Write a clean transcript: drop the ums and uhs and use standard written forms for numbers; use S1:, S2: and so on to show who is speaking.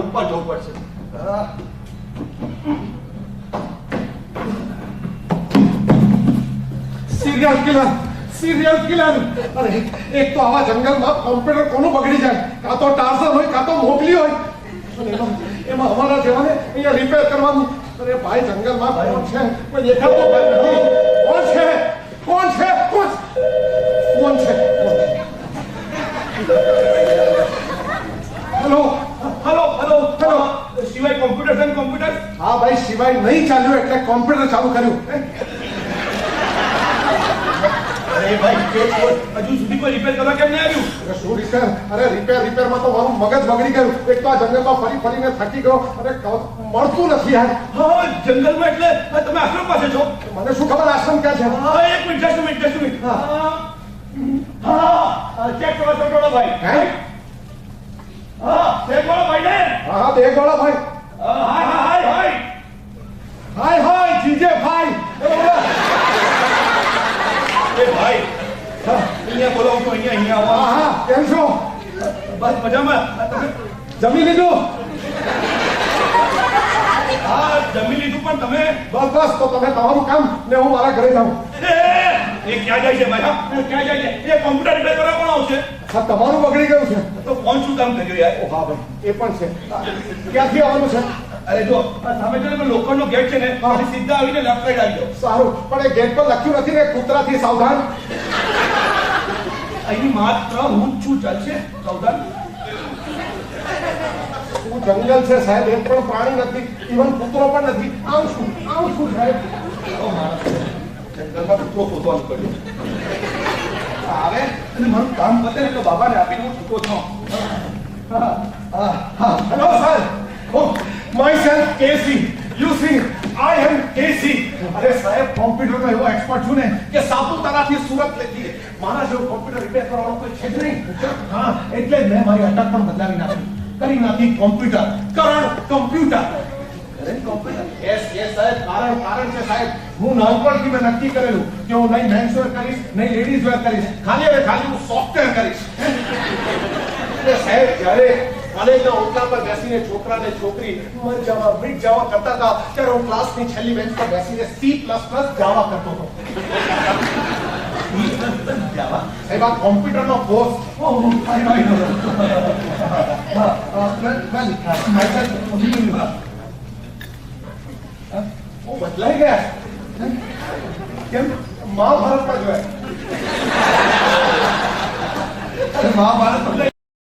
S1: ઉપર જવું પડશે.
S2: Serial killer. અરે એક તો આવા જંગલમાં કોમ્પ્યુટર કોનું બગડી જાય, કાં તો ટાર્ઝન હોય કાં તો મોગલી હોય, અને એમાં અમારા જેવાને અહીંયા રિપેર કરવાનું. અરે ભાઈ જંગલમાં કોણ છે? કોઈ દેખાતો નથી. કોણ છે? કોણ છે? કોણ છે? હેલો
S1: હેલો હેલો હેલો, શિવાય કોમ્પ્યુટર એન્ડ કોમ્પ્યુટર.
S2: હા ભાઈ, સિવાય નહીં ચાલ્યું એટલે કોમ્પ્યુટર ચાલુ કર્યું.
S1: અરે ભાઈ, હજુ સુધી કોઈ રિપેર કરવા કેમ નહીં આવ્યું?
S2: અરે શું રિપેર? અરે રિપેરમાં તો મારું મગજ બગડી ગયું. એક તો આ જંગલમાં ફરીને થાકી ગયો. અરે મળતું નથી યાર.
S1: હા, જંગલમાં એટલે તમે આશ્રમ પાસે છો?
S2: મને શું ખબર આશ્રમ ક્યાં છે?
S1: હા, એક મિનિટ, જસ્ટ મિનિટ. હા, ચેક કરો ચોટોળા ભાઈ.
S2: હે?
S1: હા, ચેક કરો ભાઈ ને.
S2: હા દેખવાળા ભાઈ. હાય જીજે ભાઈ.
S1: એ ભાઈ, અહીંયા બોલાવું તો અહીંયા આવો.
S2: હા કેમ છો?
S1: બસ મજામાં. તમે
S2: જમી લીધું?
S1: હા, જમી લીધું, પણ તમે
S2: બસ તો તમે તમારું કામ ને હું મારા ઘરે જાઉં.
S1: એ ક્યાં જાય છે ભાઈ? હા, ક્યાં જાય છે? એ કોમ્પ્યુટર રિપેર કરવા પણ આવશે.
S2: હા તમારું બગડી ગયું છે
S1: તો કોણ શું કામ કર્યું યાર?
S2: ઓ હા ભાઈ, એ પણ છે. ક્યાંથી આવવાનું છે?
S1: અરે જો સામે જો લોખંડનો ગેટ છે ને,
S2: હા.
S1: સીધા આવીને લેફ્ટ સાઈડ આવી જાઓ.
S2: સારું, પણ એ ગેટ પર લખ્યું નથી ને કૂતરાથી સાવધાન?
S1: અહીં માત્ર હું જ છું, ચાલશે? સાવધાન.
S2: શું જંગલ છે સાહેબ? એક પણ પ્રાણી નથી, ઇવન કૂતરો પણ નથી. આવું શું સાહેબ?
S1: જંગલમાં કૂતરો શોધવાનું કર્યું. આવે અને મારું કામ પતે ને તો બાબાને આપીને હું છૂટો થાઉં.
S2: Hello sir. myself KC. You see, I am કેસી. અરે સાહેબ, કોમ્પ્યુટરનો એવો એક્સપર્ટ છું ને કે સાપુતારાથી સુરત લઈ મારા જેવો કોમ્પ્યુટર રિપેર કરવાનો કોઈ છે જ નહીં. હા, એટલે જ મેં મારી અટક પણ બદલાવી નાખી. કરી નાખી કોમ્પ્યુટર. કરણ કોમ્પ્યુટર. યસ સાહેબ, કારણ છે સાહેબ. હું નાનપણથી મેં નક્કી કરેલું કે હું નહીં મેન્સ વેર કરીશ, નહીં લેડીઝ વેર કરીશ. ખાલી હું સોફ્ટવેર કરીશ. એટલે સાહેબ, જ્યારે કોલેજના ઓટલા પર બેસીને છોકરા ને છોકરી મર જાવા બ્રિક જાવા કરતા હતા, ત્યારે હું ક્લાસની છેલ્લી બેન્ચ પર બેસીને C++ જાવા કરતો હતો. સાહેબ, આ કોમ્પ્યુટરનો કોર્સ મેં લીધા.